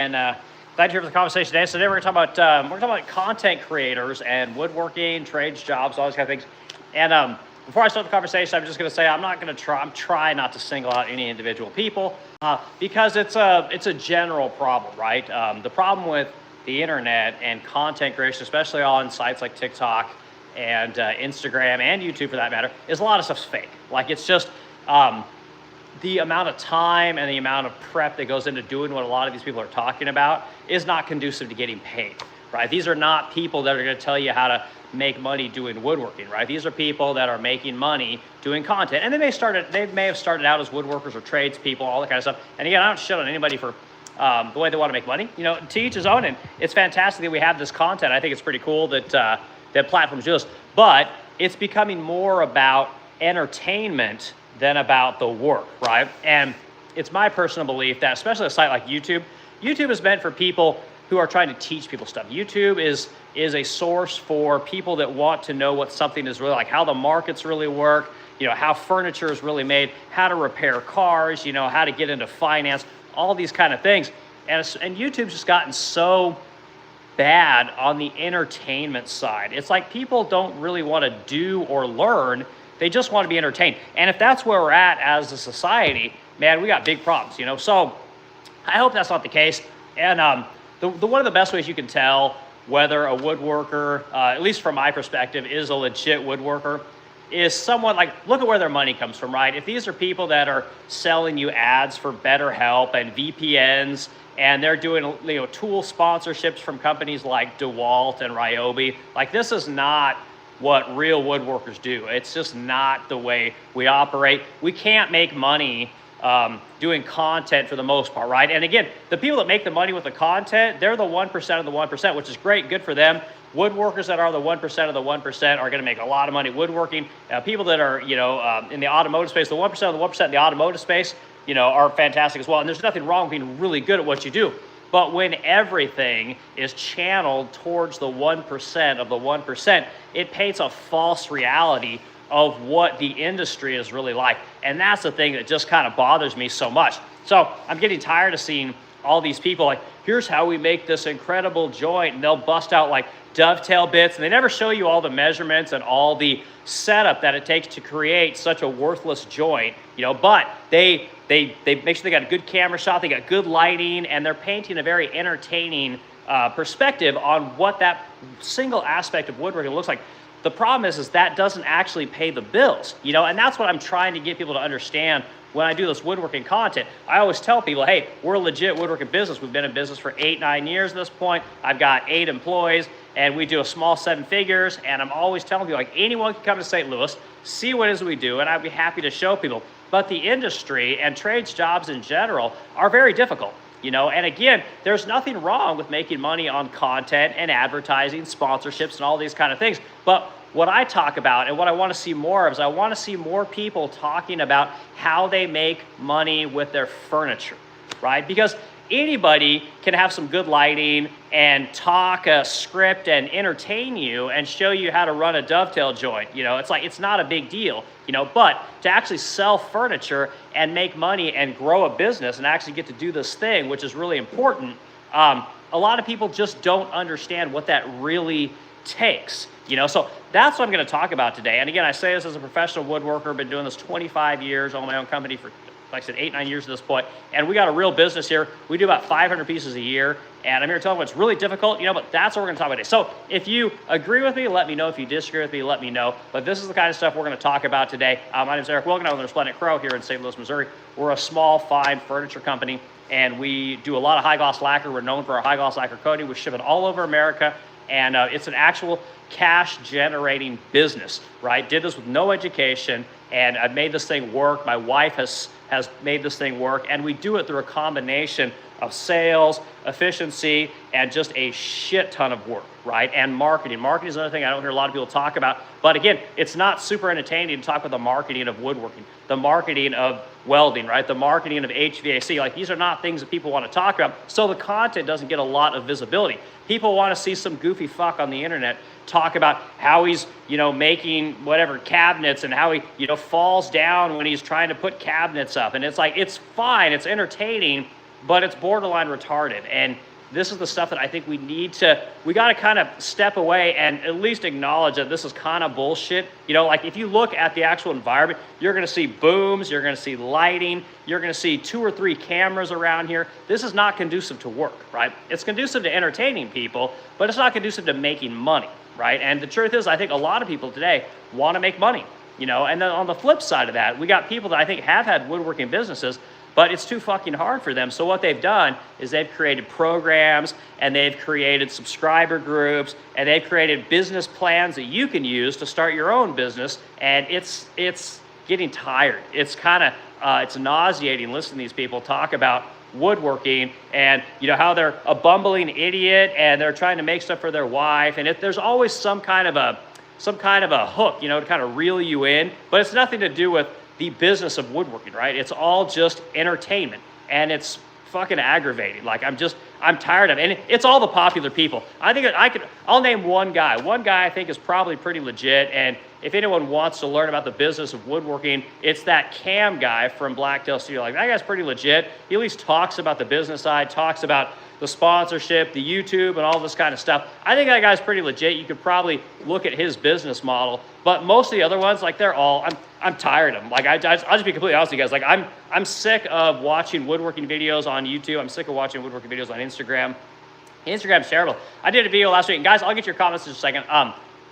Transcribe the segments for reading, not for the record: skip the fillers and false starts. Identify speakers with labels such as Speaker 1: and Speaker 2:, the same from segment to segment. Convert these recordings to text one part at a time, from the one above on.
Speaker 1: And glad you're here for the conversation today. So today we're talking about content creators and woodworking, trades, jobs, all these kind of things. And before I start the conversation, I'm just going to say I'm trying not to single out any individual people because it's a general problem, right? The problem with the internet and content creation, especially on sites like TikTok and Instagram and YouTube for that matter, is a lot of stuff's fake. Like it's just the amount of time and the amount of prep that goes into doing what a lot of these people are talking about is not conducive to getting paid, right? These are not people that are going to tell you how to make money doing woodworking, right? These are people that are making money doing content, and they may have started out as woodworkers or tradespeople, all that kind of stuff. And again, I don't shit on anybody for the way they want to make money. You know, to each his own, and it's fantastic that we have this content. I think it's pretty cool that that platforms do this, but it's becoming more about entertainment than about the work, right? And it's my personal belief that, especially a site like YouTube is meant for people who are trying to teach people stuff. YouTube is a source for people that want to know what something is really like, how the markets really work, you know, how furniture is really made, how to repair cars, you know, how to get into finance, all these kind of things. And YouTube's just gotten so bad on the entertainment side. It's like people don't really want to do or learn. They just want to be entertained. And if that's where we're at as a society, man, we got big problems, you know? So I hope that's not the case. And one of the best ways you can tell whether a woodworker, at least from my perspective, is a legit woodworker is someone like, look at where their money comes from, right? If these are people that are selling you ads for BetterHelp and VPNs, and they're doing, you know, tool sponsorships from companies like DeWalt and Ryobi, like this is not what real woodworkers do. It's just not the way we operate. We can't make money doing content for the most part, right? And again, the people that make the money with the content, they're the 1% of the 1%, which is great, good for them. Woodworkers that are the 1% of the 1% are gonna make a lot of money woodworking. People that are, you know, in the automotive space, the 1% of the 1% in the automotive space, you know, are fantastic as well. And there's nothing wrong with being really good at what you do. But when everything is channeled towards the 1% of the 1%, it paints a false reality of what the industry is really like. And that's the thing that just kind of bothers me so much. So I'm getting tired of seeing all these people like, here's how we make this incredible joint, and they'll bust out like dovetail bits, and they never show you all the measurements and all the setup that it takes to create such a worthless joint, you know, but they make sure they got a good camera shot, they got good lighting, and they're painting a very entertaining perspective on what that single aspect of woodworking looks like. The problem is that doesn't actually pay the bills, you know, and that's what I'm trying to get people to understand when I do this woodworking content. I always tell people, hey, we're a legit woodworking business. We've been in business for 8-9 years at this point. I've got 8 employees, and we do a small 7 figures, and I'm always telling people, like, anyone can come to St. Louis, see what it is we do, and I'd be happy to show people. But the industry and trades jobs in general are very difficult, you know, and again, there's nothing wrong with making money on content and advertising, sponsorships, and all these kind of things. But what I talk about and what I want to see more of is I want to see more people talking about how they make money with their furniture, right? Because anybody can have some good lighting and talk a script and entertain you and show you how to run a dovetail joint. You know, it's like, it's not a big deal, you know, but to actually sell furniture and make money and grow a business and actually get to do this thing, which is really important, a lot of people just don't understand what that really takes, you know. So that's what I'm going to talk about today. And again, I say this as a professional woodworker, been doing this 25 years, own my own company for, like I said, 8-9 years at this point, and we got a real business here. We do about 500 pieces a year, and I'm here to tell you what's really difficult, you know, but that's what we're going to talk about today. So if you agree with me, let me know. If you disagree with me, let me know. But this is the kind of stuff we're going to talk about today. My name is Eric Wilkin. I'm with Resplendent Crow here in St. Louis, Missouri. We're a small, fine furniture company, and we do a lot of high-gloss lacquer. We're known for our high-gloss lacquer coating. We ship it all over America. And it's an actual cash generating business, right? Did this with no education, and I've made this thing work. My wife has made this thing work, and we do it through a combination of sales, efficiency, and just a shit ton of work, right? And marketing. Marketing is another thing I don't hear a lot of people talk about. But again, it's not super entertaining to talk about the marketing of woodworking, the marketing of welding, right? The marketing of HVAC. Like, these are not things that people want to talk about. So the content doesn't get a lot of visibility. People want to see some goofy fuck on the internet talk about how he's, you know, making whatever cabinets and how he, you know, falls down when he's trying to put cabinets up. And it's like, it's fine, it's entertaining, but it's borderline retarded. And this is the stuff that I think we got to kind of step away and at least acknowledge that this is kind of bullshit. You know, like if you look at the actual environment, you're going to see booms, you're going to see lighting, you're going to see 2 or 3 cameras around here. This is not conducive to work, right? It's conducive to entertaining people, but it's not conducive to making money, right? And the truth is, I think a lot of people today want to make money, you know, and then on the flip side of that, we got people that I think have had woodworking businesses, but it's too fucking hard for them. So what they've done is they've created programs and they've created subscriber groups and they've created business plans that you can use to start your own business. And it's getting tired. It's kind of, it's nauseating listening to these people talk about woodworking and, you know, how they're a bumbling idiot and they're trying to make stuff for their wife. And there's always some kind of a hook, you know, to kind of reel you in, but it's nothing to do with the business of woodworking, right? It's all just entertainment, and it's fucking aggravating. Like I'm tired of it. And it's all the popular people. I think I'll name one guy. One guy I think is probably pretty legit, and if anyone wants to learn about the business of woodworking, it's that Cam guy from Blacktail Studio. Like, that guy's pretty legit. He at least talks about the business side, talks about the sponsorship, the YouTube, and all this kind of stuff. I think that guy's pretty legit. You could probably look at his business model, but most of the other ones, like, I'm tired of them. Like, I'll just be completely honest with you guys. Like, I'm sick of watching woodworking videos on YouTube. I'm sick of watching woodworking videos on Instagram. Instagram's terrible. I did a video last week, and guys, I'll get your comments in a second.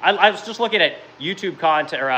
Speaker 1: I was just looking at YouTube content or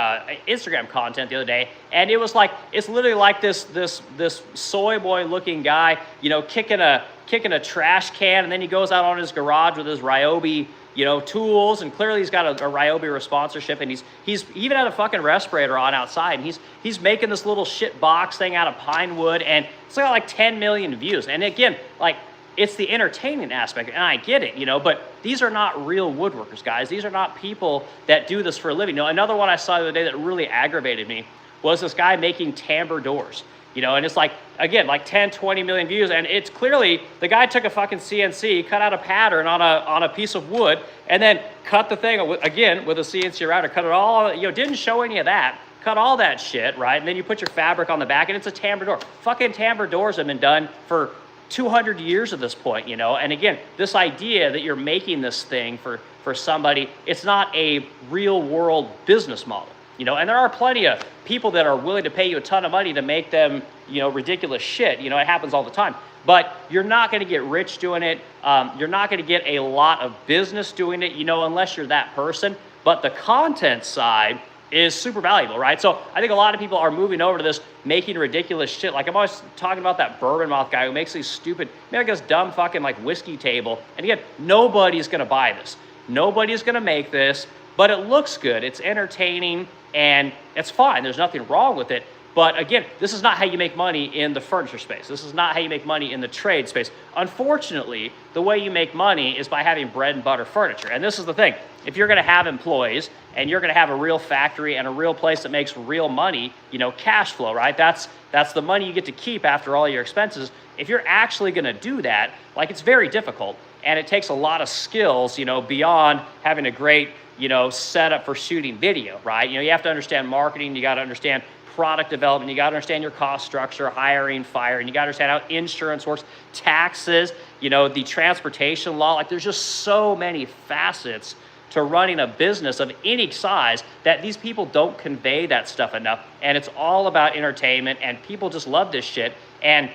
Speaker 1: Instagram content the other day, and it was like, it's literally like this soy boy looking guy, you know, kicking a trash can, and then he goes out on his garage with his Ryobi, you know, tools, and clearly he's got a Ryobi sponsorship, and he's even had a fucking respirator on outside, and he's making this little shit box thing out of pine wood, and it's got like 10 million views. And again, like, it's the entertainment aspect, and I get it, you know, but these are not real woodworkers, guys. These are not people that do this for a living. You know, another one I saw the other day that really aggravated me was this guy making tambour doors, you know, and it's like, again, like 10, 20 million views, and it's clearly, the guy took a fucking CNC, cut out a pattern on a piece of wood, and then cut the thing, again, with a CNC router, cut it all, you know, didn't show any of that, cut all that shit, right, and then you put your fabric on the back, and it's a tambour door. Fucking tambour doors have been done for 200 years at this point, you know, and again, this idea that you're making this thing for somebody, it's not a real world business model, you know, and there are plenty of people that are willing to pay you a ton of money to make them, you know, ridiculous shit, you know, it happens all the time, but you're not going to get rich doing it, you're not going to get a lot of business doing it, you know, unless you're that person, but the content side is super valuable, right? So I think a lot of people are moving over to this making ridiculous shit. Like, I'm always talking about that bourbon mouth guy who makes these stupid, like this dumb fucking like whiskey table. And again, nobody's gonna buy this. Nobody's gonna make this, but it looks good. It's entertaining and it's fine. There's nothing wrong with it. But again, this is not how you make money in the furniture space. This is not how you make money in the trade space. Unfortunately, the way you make money is by having bread and butter furniture. And this is the thing. If you're going to have employees and you're going to have a real factory and a real place that makes real money, you know, cash flow, right? That's the money you get to keep after all your expenses. If you're actually going to do that, like, it's very difficult. And it takes a lot of skills, you know, beyond having a great, you know, setup for shooting video, right? You know, you have to understand marketing. You got to understand product development, you got to understand your cost structure, hiring, firing, you got to understand how insurance works, taxes, you know, the transportation law. Like, there's just so many facets to running a business of any size that these people don't convey that stuff enough. And it's all about entertainment, and people just love this shit. And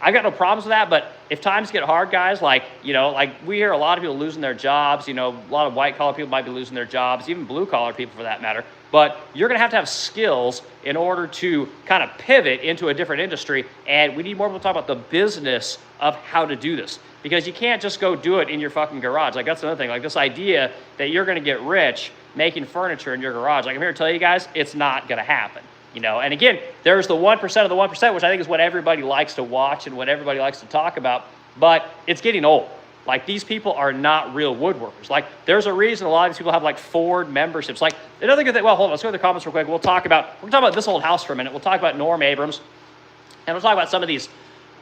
Speaker 1: I got no problems with that, but if times get hard, guys, like, you know, like, we hear a lot of people losing their jobs, you know, a lot of white collar people might be losing their jobs, even blue collar people for that matter. But you're going to have skills in order to kind of pivot into a different industry. And we need more people to talk about the business of how to do this, because you can't just go do it in your fucking garage. Like, that's another thing. Like, this idea that you're going to get rich making furniture in your garage. Like, I'm here to tell you guys, it's not going to happen. You know, and again, there's the 1% of the 1%, which I think is what everybody likes to watch and what everybody likes to talk about. But it's getting old. Like, these people are not real woodworkers. Like, there's a reason a lot of these people have like Ford memberships. Like, another good thing, well, hold on, let's go to the comments real quick. We're going to talk about this old house for a minute. We'll talk about Norm Abrams, and we'll talk about some of these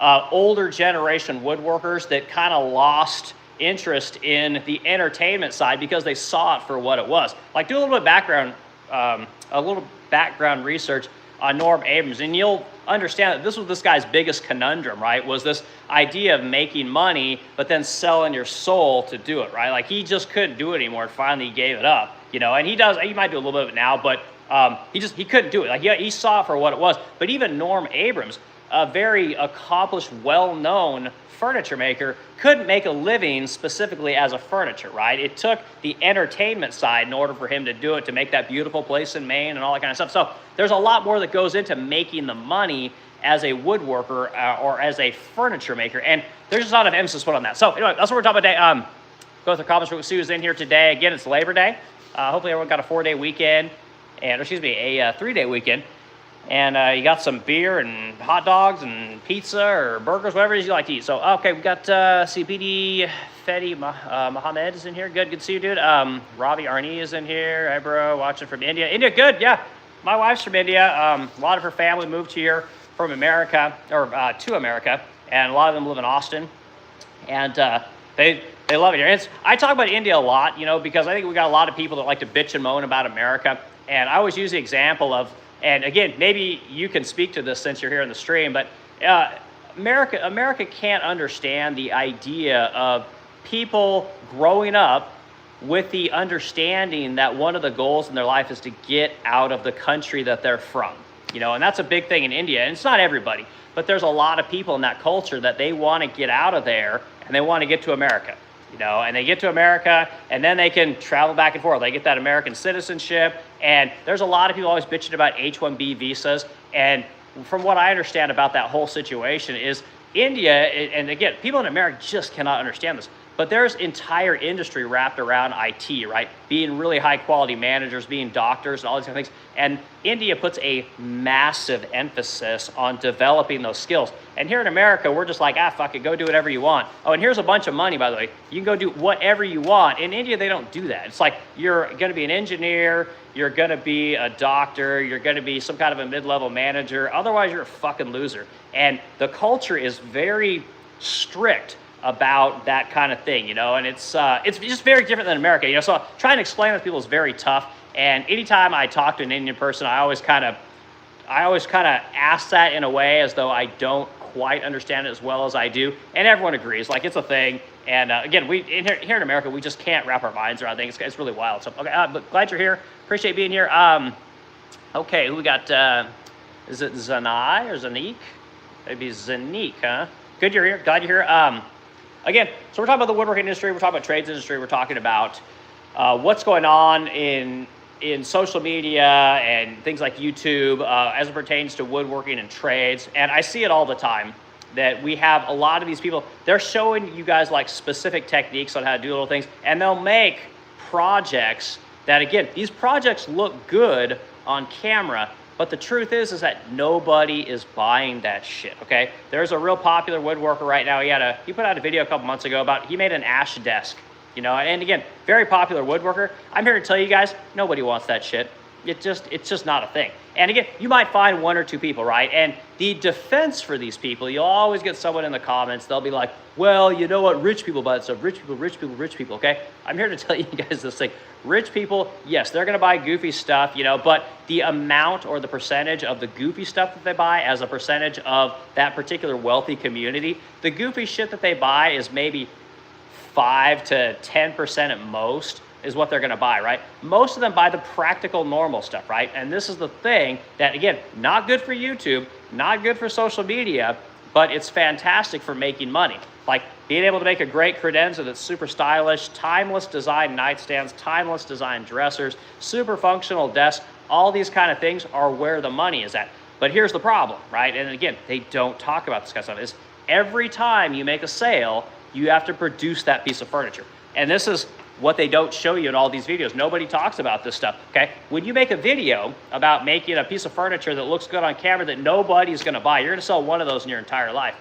Speaker 1: older generation woodworkers that kind of lost interest in the entertainment side because they saw it for what it was. Like, do a little bit of background research. on Norm Abrams, and you'll understand that this was this guy's biggest conundrum, right? Was this idea of making money, but then selling your soul to do it, right? Like he just couldn't do it anymore. Finally, he gave it up, you know. And he might do a little bit of it now, but he couldn't do it. Like he saw it for what it was. But even Norm Abrams, a very accomplished, well-known furniture maker, couldn't make a living specifically as a furniture, right? It took the entertainment side in order for him to do it, to make that beautiful place in Maine and all that kind of stuff. So there's a lot more that goes into making the money as a woodworker or as a furniture maker, and there's just a lot of emphasis put on that. So anyway, that's what we're talking about today. Go through the comments. We'll see who's in here today. Again, it's Labor Day. Hopefully everyone got a 4-day weekend, a 3-day weekend. And you got some beer and hot dogs and pizza or burgers, whatever it is you like to eat. So, okay, we got CPD Fedi Mohammed is in here. Good to see you, dude. Ravi Arni is in here. Hey, bro, watching from India. India, good, yeah. My wife's from India. A lot of her family moved here from America, or to America, and a lot of them live in Austin. And they love it here. I talk about India a lot, you know, because I think we got a lot of people that like to bitch and moan about America. And I always use the example of, and again, maybe you can speak to this since you're here in the stream, but America can't understand the idea of people growing up with the understanding that one of the goals in their life is to get out of the country that they're from. You know, and that's a big thing in India. And it's not everybody, but there's a lot of people in that culture that they want to get out of there and they want to get to America. You know, and they get to America, and then they can travel back and forth. They get that American citizenship, and there's a lot of people always bitching about H-1B visas. And from what I understand about that whole situation is India, and again, people in America just cannot understand this, but there's entire industry wrapped around IT, right? Being really high quality managers, being doctors, and all these kind of things. And India puts a massive emphasis on developing those skills. And here in America, we're just like, fuck it, go do whatever you want. Oh, and here's a bunch of money, by the way. You can go do whatever you want. In India, they don't do that. It's like you're going to be an engineer, you're going to be a doctor, you're going to be some kind of a mid-level manager. Otherwise, you're a fucking loser. And the culture is very strict about that kind of thing, you know, and it's just very different than America, you know. So trying to explain that to people is very tough. And anytime I talk to an Indian person, I always kind of ask that in a way as though I don't quite understand it as well as I do. And everyone agrees, like it's a thing. And again, here in America, we just can't wrap our minds around things. It's really wild. So okay, but glad you're here. Appreciate being here. Okay, who we got? Is it Zanai or Zanique? Maybe Zanique, huh? Good you're here. Glad you're here. Again, so we're talking about the woodworking industry, we're talking about trades industry, we're talking about what's going on in social media and things like YouTube as it pertains to woodworking and trades. And I see it all the time that we have a lot of these people, they're showing you guys like specific techniques on how to do little things, and they'll make projects that, again, these projects look good on camera, but the truth is that nobody is buying that shit, okay? There's a real popular woodworker right now. He put out a video a couple months ago about, he made an ash desk, you know, and again, very popular woodworker. I'm here to tell you guys, nobody wants that shit. It's just not a thing. And again, you might find one or two people, right? And the defense for these people, you'll always get someone in the comments, they'll be like, well, you know what, rich people buy that stuff. Rich people, okay? I'm here to tell you guys this thing. Rich people, yes, they're gonna buy goofy stuff, you know, but the amount or the percentage of the goofy stuff that they buy as a percentage of that particular wealthy community, the goofy shit that they buy is maybe 5 to 10% at most is what they're gonna buy, right? Most of them buy the practical, normal stuff, right? And this is the thing that, again, not good for YouTube, not good for social media, but it's fantastic for making money. Like being able to make a great credenza that's super stylish, timeless design nightstands, timeless design dressers, super functional desks, all these kind of things are where the money is at. But here's the problem, right? And again, they don't talk about this kind of stuff. Is every time you make a sale, you have to produce that piece of furniture. And this is what they don't show you in all these videos. Nobody talks about this stuff, okay? When you make a video about making a piece of furniture that looks good on camera that nobody's gonna buy, you're gonna sell one of those in your entire life.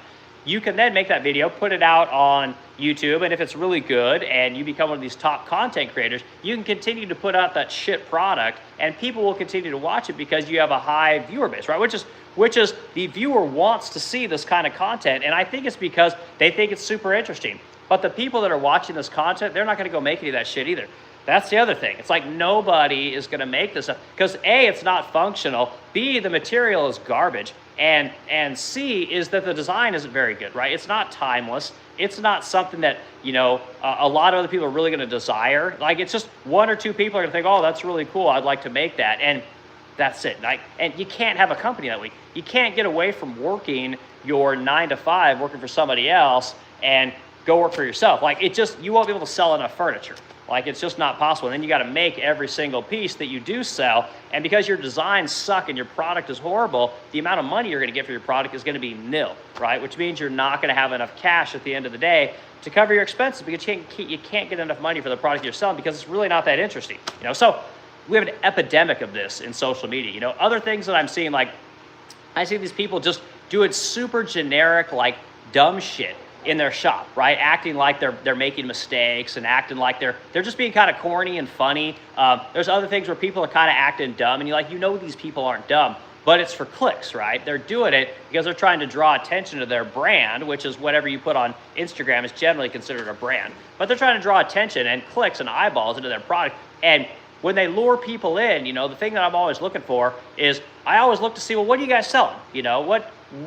Speaker 1: You can then make that video, put it out on YouTube, and if it's really good and you become one of these top content creators, you can continue to put out that shit product and people will continue to watch it because you have a high viewer base, right? Which is the viewer wants to see this kind of content, and I think it's because they think it's super interesting. But the people that are watching this content, they're not gonna go make any of that shit either. That's the other thing. It's like nobody is going to make this stuff because A, it's not functional. B, the material is garbage. And C is that the design isn't very good, right? It's not timeless. It's not something that, a lot of other people are really going to desire. Like, it's just one or two people are going to think, oh, that's really cool. I'd like to make that. And that's it. And you can't have a company that way. You can't get away from working your 9 to 5, working for somebody else, and go work for yourself. Like, you won't be able to sell enough furniture. Like, it's just not possible. And then you got to make every single piece that you do sell. And because your designs suck and your product is horrible, the amount of money you're going to get for your product is going to be nil, right? Which means you're not going to have enough cash at the end of the day to cover your expenses because you can't get enough money for the product you're selling because it's really not that interesting. So we have an epidemic of this in social media. Other things that I'm seeing, like I see these people just doing super generic, like dumb shit in their shop, right? Acting like they're making mistakes and acting like they're just being kind of corny and funny. There's other things where people are kind of acting dumb and these people aren't dumb, but it's for clicks, right? They're doing it because they're trying to draw attention to their brand, which is whatever you put on Instagram is generally considered a brand. But they're trying to draw attention and clicks and eyeballs into their product. And when they lure people in, the thing that I'm always looking for is I always look to see, well, what are you guys selling?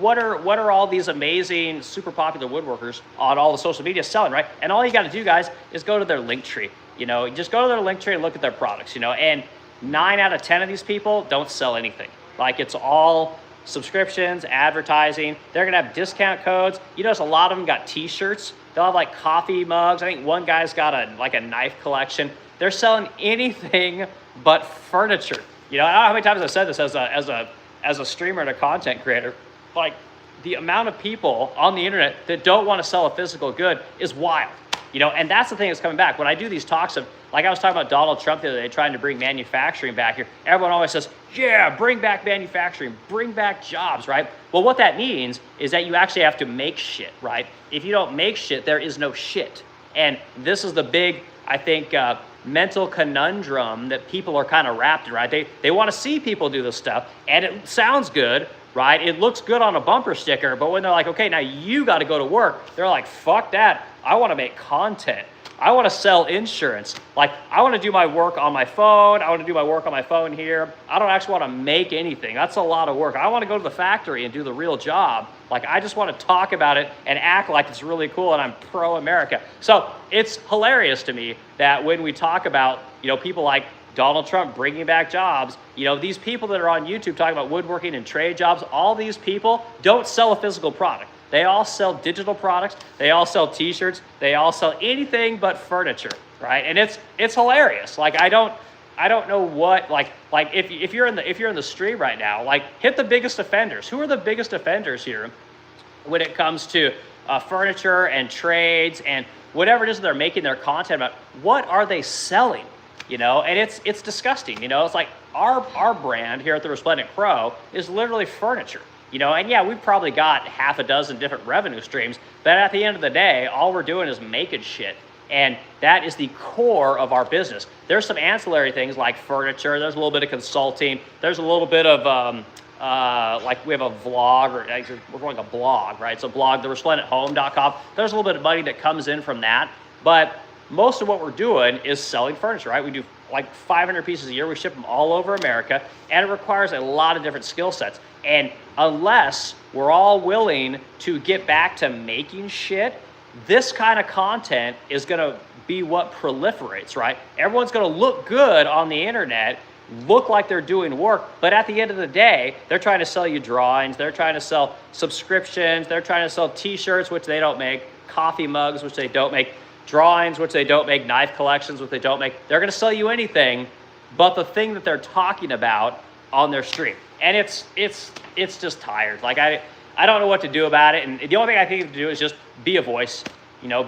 Speaker 1: What are all these amazing, super popular woodworkers on all the social media selling, right? And all you got to do, guys, is go to their link tree. Just go to their link tree and look at their products. And 9 out of 10 of these people don't sell anything. Like, it's all subscriptions, advertising. They're gonna have discount codes. A lot of them got T-shirts. They'll have like coffee mugs. I think one guy's got a knife collection. They're selling anything but furniture. I don't know how many times I've said this as a streamer and a content creator. Like, the amount of people on the internet that don't want to sell a physical good is wild. And that's the thing that's coming back. When I do these talks of, like I was talking about Donald Trump the other day trying to bring manufacturing back here, everyone always says, yeah, bring back manufacturing, bring back jobs, right? Well, what that means is that you actually have to make shit, right? If you don't make shit, there is no shit. And this is the big, I think, mental conundrum that people are kind of wrapped in, right? They want to see people do this stuff, and it sounds good, right? It looks good on a bumper sticker, but when they're like, okay, now you got to go to work, they're like, fuck that. I want to make content. I want to sell insurance. Like, I want to do my work on my phone. I want to do my work on my phone here. I don't actually want to make anything. That's a lot of work. I want to go to the factory and do the real job. Like, I just want to talk about it and act like it's really cool and I'm pro-America. So it's hilarious to me that when we talk about, people like Donald Trump bringing back jobs, these people that are on YouTube talking about woodworking and trade jobs, all these people don't sell a physical product. They all sell digital products. They all sell T-shirts. They all sell anything but furniture, right? And it's hilarious. Like, I don't know what, like if you're in the stream right now, like, hit the biggest offenders. Who are the biggest offenders here when it comes to furniture and trades and whatever it is that they're making their content about? What are they selling? And it's disgusting. It's like our brand here at the Resplendent Crow is literally furniture. And yeah, we've probably got half a dozen different revenue streams, but at the end of the day, all we're doing is making shit. And that is the core of our business. There's some ancillary things like furniture. There's a little bit of consulting. There's a little bit of, like, we have a vlog, or actually we're going a blog, right? It's a blog, theresplendent.home.com. There's a little bit of money that comes in from that. But most of what we're doing is selling furniture, right? We do like 500 pieces a year. We ship them all over America, and it requires a lot of different skill sets. And unless we're all willing to get back to making shit, this kind of content is going to be what proliferates, right? Everyone's going to look good on the internet, look like they're doing work, but at the end of the day, they're trying to sell you drawings, they're trying to sell subscriptions, they're trying to sell T-shirts, which they don't make, coffee mugs, which they don't make, drawings, which they don't make, knife collections, which they don't make. They're going to sell you anything but the thing that they're talking about on their stream. And it's just tired. Like, I don't know what to do about it. And the only thing I think to do is just be a voice,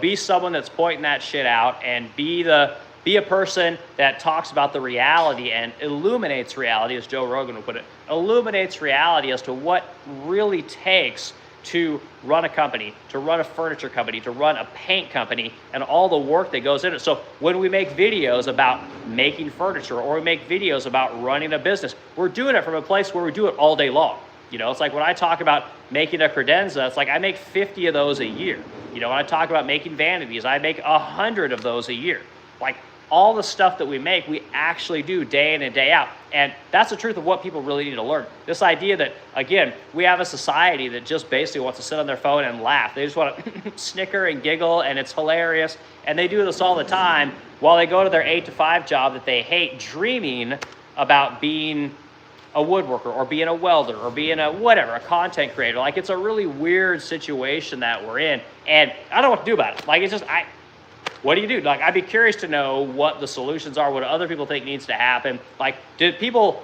Speaker 1: be someone that's pointing that shit out, and be a person that talks about the reality and illuminates reality, as Joe Rogan would put it, illuminates reality as to what really takes to run a company, to run a furniture company, to run a paint company, and all the work that goes into it. So when we make videos about making furniture, or we make videos about running a business, we're doing it from a place where we do it all day long. It's like when I talk about making a credenza, it's like I make 50 of those a year. When I talk about making vanities, I make 100 of those a year. Like, all the stuff that we make, we actually do day in and day out. And that's the truth of what people really need to learn. This idea that, again, we have a society that just basically wants to sit on their phone and laugh. They just want to snicker and giggle, and it's hilarious. And they do this all the time while they go to their 8-to-5 job that they hate, dreaming about being a woodworker or being a welder or being a whatever, a content creator. Like, it's a really weird situation that we're in. And I don't know what to do about it. Like, it's just, what do you do? Like, I'd be curious to know what the solutions are, what other people think needs to happen. Like, do people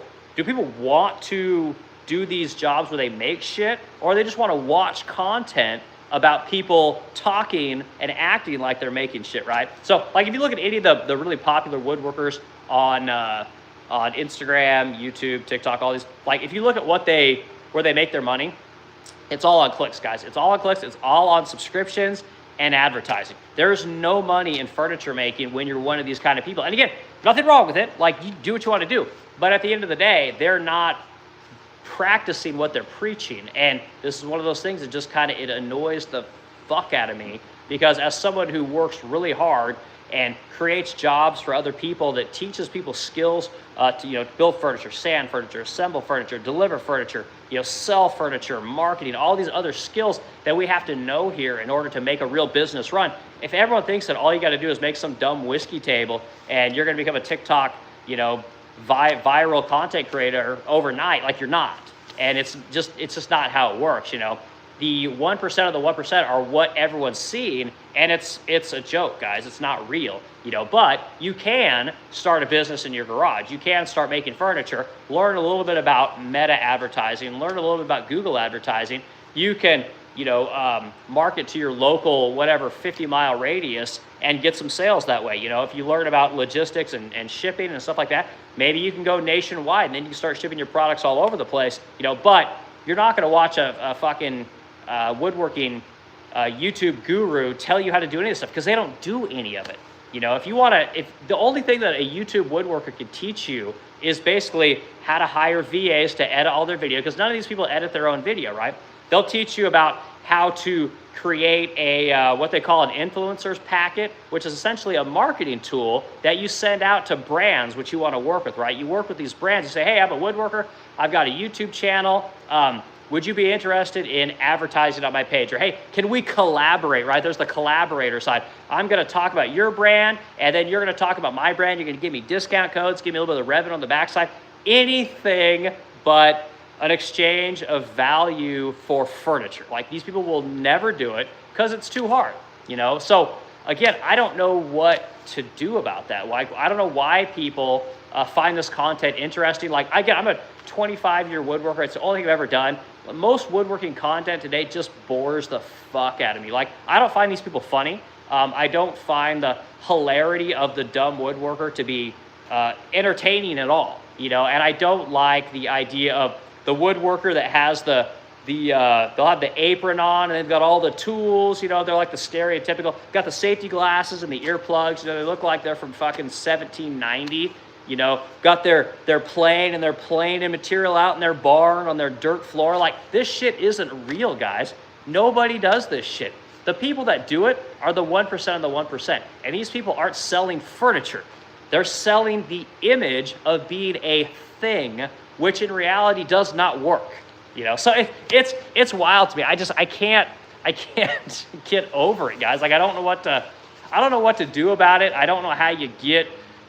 Speaker 1: want to do these jobs where they make shit, or they just want to watch content about people talking and acting like they're making shit, right? So, like, if you look at any of the really popular woodworkers on Instagram, YouTube, TikTok, all these, like, if you look at where they make their money, it's all on clicks, guys. It's all on clicks. It's all on subscriptions and advertising. There's no money in furniture making when you're one of these kind of people. And again, nothing wrong with it. Like, you do what you want to do. But at the end of the day, they're not practicing what they're preaching. And this is one of those things that just kind of, it annoys the fuck out of me, because as someone who works really hard and creates jobs for other people, that teaches people skills to build furniture, sand furniture, assemble furniture, deliver furniture, sell furniture, marketing, all these other skills that we have to know here in order to make a real business run. If everyone thinks that all you got to do is make some dumb whiskey table and you're going to become a TikTok, viral content creator overnight, like, you're not. And it's just not how it works. The 1% of the 1% are what everyone's seeing, and it's a joke, guys. It's not real, but you can start a business in your garage. You can start making furniture, learn a little bit about Meta advertising, learn a little bit about Google advertising. You can, market to your local, whatever, 50-mile radius and get some sales that way. If you learn about logistics and shipping and stuff like that, maybe you can go nationwide, and then you can start shipping your products all over the place, but you're not going to watch a fucking woodworking YouTube guru tell you how to do any of this stuff, because they don't do any of it. If the only thing that a YouTube woodworker can teach you is basically how to hire VAs to edit all their video, because none of these people edit their own video, right? They'll teach you about how to create a what they call an influencers packet, which is essentially a marketing tool that you send out to brands which you want to work with, right? You work with these brands, you say, hey, I'm a woodworker, I've got a YouTube channel, would you be interested in advertising on my page? Or, hey, can we collaborate, right? There's the collaborator side. I'm going to talk about your brand, and then you're going to talk about my brand. You're going to give me discount codes, give me a little bit of revenue on the backside. Anything but an exchange of value for furniture. Like, these people will never do it because it's too hard, So, again, I don't know what to do about that. Like, I don't know why people find this content interesting. Like, again, I'm a 25-year woodworker. It's the only thing I've ever done. Most woodworking content today just bores the fuck out of me. Like, I don't find these people funny. I don't find the hilarity of the dumb woodworker to be entertaining at all, And I don't like the idea of the woodworker that has they'll have the apron on, and they've got all the tools, they're like the stereotypical, got the safety glasses and the earplugs, they look like they're from fucking 1790. Got their plane and their plane and material out in their barn on their dirt floor. Like, this shit isn't real, guys. Nobody does this shit. The people that do it are the 1% of the 1%. And these people aren't selling furniture. They're selling the image of being a thing, which in reality does not work. So it's wild to me. I can't get over it, guys. Like, I don't know what to do about it. I don't know how you get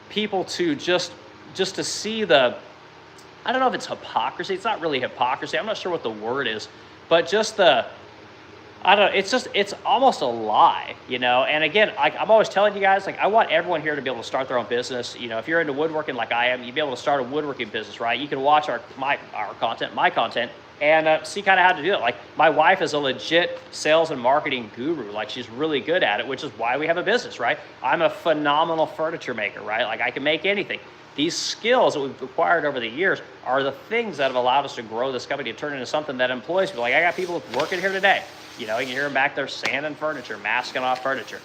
Speaker 1: people to just to see I don't know if it's hypocrisy. It's not really hypocrisy. I'm not sure what the word is, but just it's almost a lie, And again, I'm always telling you guys, like, I want everyone here to be able to start their own business. If you're into woodworking like I am, you'd be able to start a woodworking business, right? You can watch my content, and see kind of how to do it. Like, my wife is a legit sales and marketing guru. Like, she's really good at it, which is why we have a business, right? I'm a phenomenal furniture maker, right? Like, I can make anything. These skills that we've acquired over the years are the things that have allowed us to grow this company and turn it into something that employs people. Like, I got people working here today. You can hear them back there sanding furniture, masking off furniture.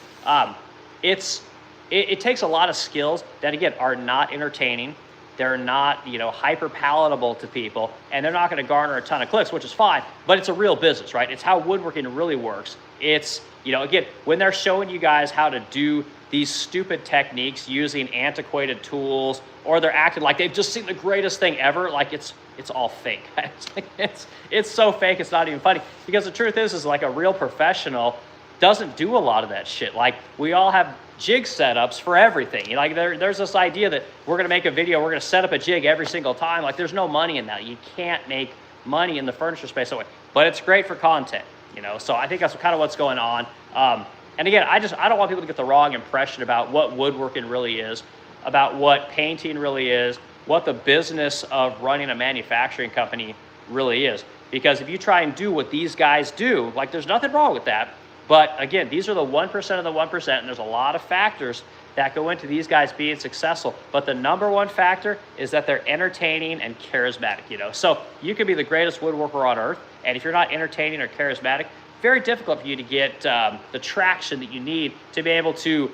Speaker 1: It takes a lot of skills that, again, are not entertaining. They're not, hyper palatable to people, and they're not going to garner a ton of clicks, which is fine, but it's a real business, right? It's how woodworking really works. it's, again, when they're showing you guys how to do these stupid techniques using antiquated tools, or they're acting like they've just seen the greatest thing ever, like it's all fake. It's so fake, it's not even funny. Because the truth is like a real professional doesn't do a lot of that shit. Like, we all have jig setups for everything. Like, there's this idea that we're gonna make a video, we're gonna set up a jig every single time. Like, there's no money in that. You can't make money in the furniture space that way. But it's great for content, So I think that's kind of what's going on. And again, I don't want people to get the wrong impression about what woodworking really is, about what painting really is, what the business of running a manufacturing company really is. Because if you try and do what these guys do, like, there's nothing wrong with that. But again, these are the 1% of the 1%, and there's a lot of factors that go into these guys being successful. But the number one factor is that they're entertaining and charismatic, So you can be the greatest woodworker on earth, and if you're not entertaining or charismatic, very difficult for you to get the traction that you need to be able to,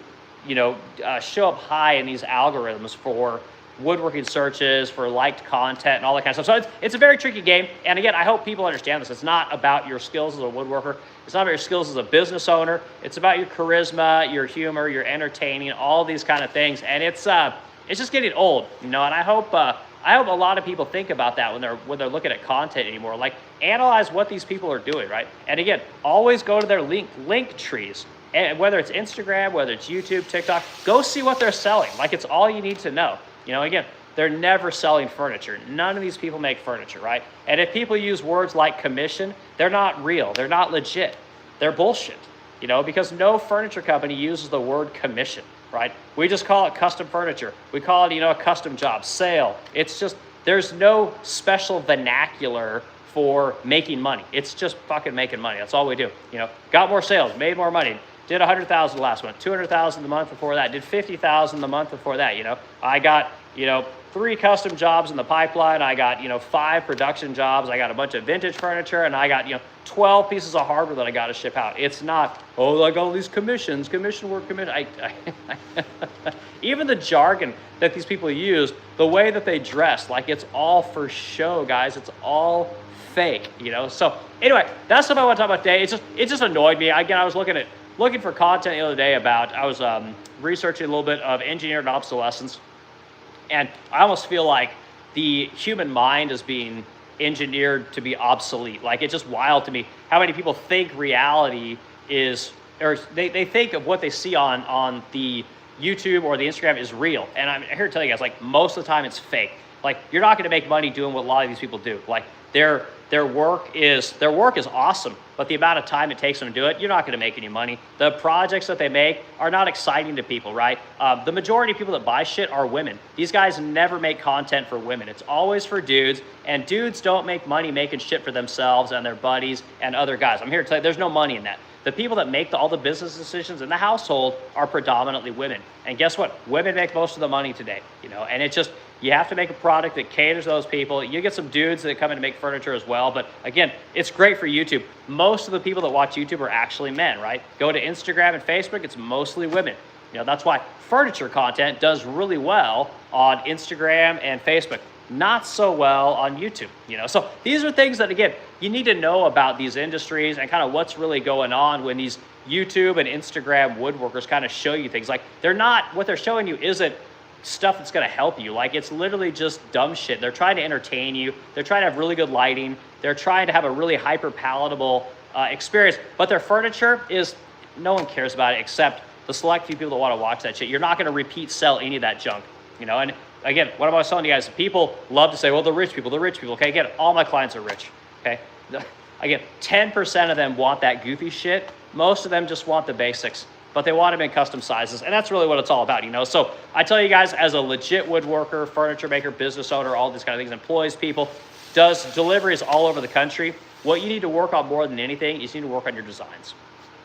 Speaker 1: show up high in these algorithms for woodworking searches, for liked content, and all that kind of stuff. So it's a very tricky game. And again, I hope people understand this. It's not about your skills as a woodworker. It's not about your skills as a business owner. It's about your charisma, your humor, your entertaining, all these kind of things. And it's just getting old, And I hope a lot of people think about that when they're looking at content anymore. Like, analyze what these people are doing, right? And again, always go to their link trees. And whether it's Instagram, whether it's YouTube, TikTok, go see what they're selling. Like, it's all you need to know. Again, they're never selling furniture. None of these people make furniture, right? And if people use words like commission, they're not real. They're not legit. They're bullshit, because no furniture company uses the word commission, right? We just call it custom furniture. We call it, a custom job, sale. It's just, there's no special vernacular for making money. It's just fucking making money. That's all we do. Got more sales, made more money. Did 100,000 last month, 200,000 the month before that, did 50,000 the month before that, I got, 3 custom jobs in the pipeline. I got, 5 production jobs. I got a bunch of vintage furniture, and I got, 12 pieces of hardware that I got to ship out. It's not, like all these commission work. Even the jargon that these people use, the way that they dress, like, it's all for show, guys. It's all fake, So anyway, that's stuff I want to talk about today. It just annoyed me. Again, I was looking for content the other day I was researching a little bit of engineered obsolescence. And I almost feel like the human mind is being engineered to be obsolete. Like, it's just wild to me how many people think reality is, or they think of what they see on the YouTube or the Instagram is real. And I'm here to tell you guys, like, most of the time it's fake. Like, you're not going to make money doing what a lot of these people do. Like, their work is awesome, but the amount of time it takes them to do it, you're not going to make any money. The projects that they make are not exciting to people, right? The majority of people that buy shit are women. These guys never make content for women. It's always for dudes, and dudes don't make money making shit for themselves and their buddies and other guys. I'm here to tell you, there's no money in that. The people that make all the business decisions in the household are predominantly women. And guess what? Women make most of the money today, and it's just, you have to make a product that caters to those people. You get some dudes that come in to make furniture as well. But again, it's great for YouTube. Most of the people that watch YouTube are actually men, right? Go to Instagram and Facebook, it's mostly women. That's why furniture content does really well on Instagram and Facebook. Not so well on YouTube, So these are things that, again, you need to know about these industries and kind of what's really going on when these YouTube and Instagram woodworkers kind of show you things. Like, what they're showing you isn't stuff that's going to help you. Like, it's literally just dumb shit. They're trying to entertain you. They're trying to have really good lighting. They're trying to have a really hyper palatable experience. But their furniture is, no one cares about it except the select few people that want to watch that shit. You're not going to repeat sell any of that junk, And again, what am I telling you guys? People love to say, well, the rich people. Okay, again, all my clients are rich. Okay, again, 10% of them want that goofy shit. Most of them just want the basics, but they want them in custom sizes, and that's really what it's all about, So I tell you guys, as a legit woodworker, furniture maker, business owner, all these kind of things, employs people, does deliveries all over the country, what you need to work on more than anything is you need to work on your designs.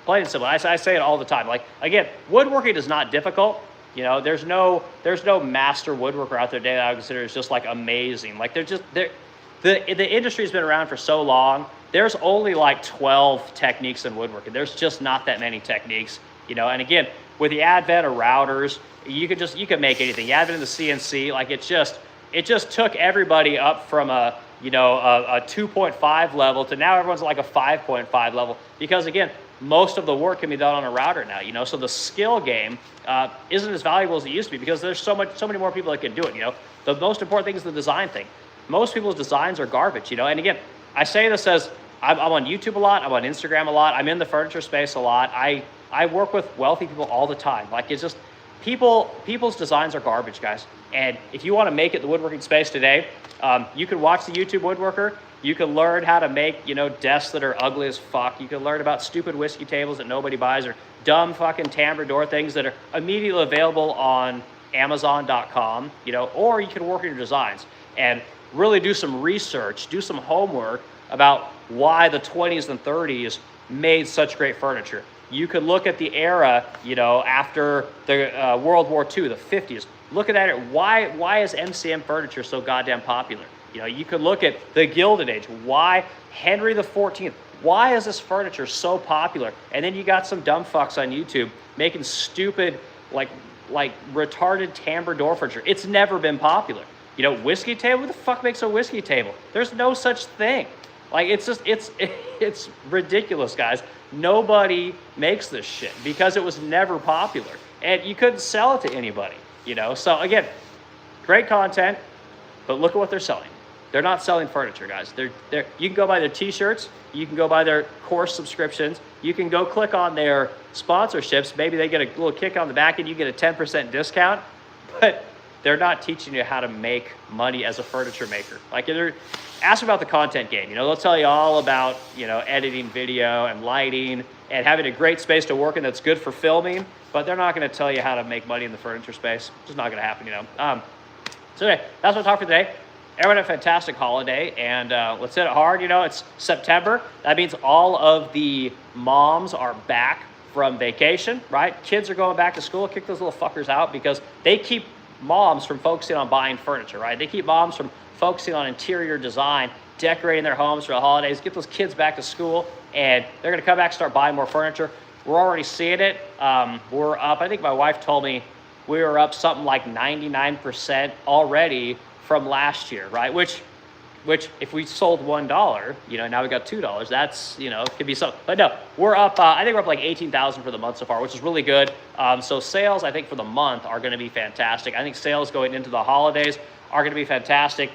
Speaker 1: Plain and simple. I say it all the time. Like, again, woodworking is not difficult. There's no master woodworker out there today that I would consider is just like amazing. Like, the industry's been around for so long. There's only like 12 techniques in woodworking. There's just not that many techniques, And again, with the advent of routers, you can make anything. The advent of the CNC, like, it just took everybody up from a 2.5 level to now everyone's like a 5.5 level, because again, most of the work can be done on a router now, you know, so the skill game isn't as valuable as it used to be because there's so many more people that can do it, you know. The most important thing is the design thing. Most people's designs are garbage, you know, and again, I say this as I'm on YouTube a lot, I'm on Instagram a lot, I'm in the furniture space a lot. I work with wealthy people all the time. Like, it's just, people's designs are garbage, guys. And if you want to make it in the woodworking space today, you can watch the YouTube Woodworker. You can learn how to make, you know, desks that are ugly as fuck. You can learn about stupid whiskey tables that nobody buys, or dumb fucking tambour door things that are immediately available on Amazon.com, you know, or you can work on your designs and really do some research, do some homework about why the 20s and 30s made such great furniture. You could look at the era, you know, after the World War II, the 50s. Look at that. Why is MCM furniture so goddamn popular? You know, you could look at the Gilded Age. Why Henry XIV? Why is this furniture so popular? And then you got some dumb fucks on YouTube making stupid, like retarded tambour door furniture. It's never been popular. You know, whiskey table. Who the fuck makes a whiskey table? There's no such thing. Like, it's just, it's ridiculous, guys. Nobody makes this shit because it was never popular, and you couldn't sell it to anybody. You know, so again, great content, but look at what they're selling. They're not selling furniture, guys. They're you can go buy their t-shirts, you can go buy their course subscriptions, you can go click on their sponsorships. Maybe they get a little kick on the back and you get a 10% discount, but they're not teaching you how to make money as a furniture maker. Like, ask about the content game. You know, they'll tell you all about, you know, editing video and lighting and having a great space to work in that's good for filming, but they're not going to tell you how to make money in the furniture space. It's just not going to happen, you know. So anyway, that's what I talk for today. Everyone have a fantastic holiday, and let's hit it hard. You know, it's September. That means all of the moms are back from vacation, right? Kids are going back to school. Kick those little fuckers out because they keep moms from focusing on buying furniture, right? They keep moms from focusing on interior design, decorating their homes for the holidays. Get those kids back to school, and they're going to come back and start buying more furniture. We're already seeing it. We're up. I think my wife told me we were up something like 99% already from last year, right? Which if we sold $1, you know, now we got $2. That's, you know, could be something. But no, we're up. I think we're up like 18,000 for the month so far, which is really good. So sales, I think, for the month are going to be fantastic. I think sales going into the holidays are going to be fantastic.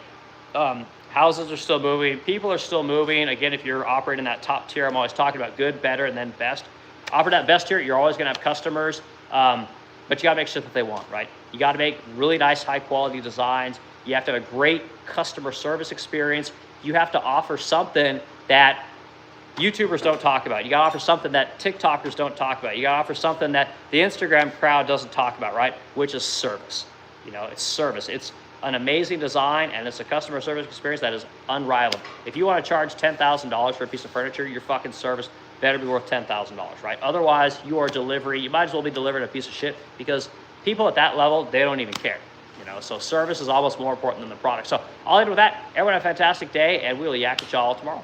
Speaker 1: Houses are still moving. People are still moving. Again, if you're operating that top tier, I'm always talking about good, better, and then best. Operate that best tier, you're always going to have customers, but you got to make sure that they want, right? You got to make really nice, high-quality designs. You have to have a great customer service experience. You have to offer something that YouTubers don't talk about. You got to offer something that TikTokers don't talk about. You got to offer something that the Instagram crowd doesn't talk about, right? Which is service. You know, it's service. It's an amazing design, and it's a customer service experience that is unrivaled. If you want to charge $10,000 for a piece of furniture, your fucking service better be worth $10,000, right? Otherwise, you are delivery. You might as well be delivering a piece of shit because people at that level, they don't even care. You know, so service is almost more important than the product. So I'll end with that. Everyone have a fantastic day, and we'll yak at y'all tomorrow.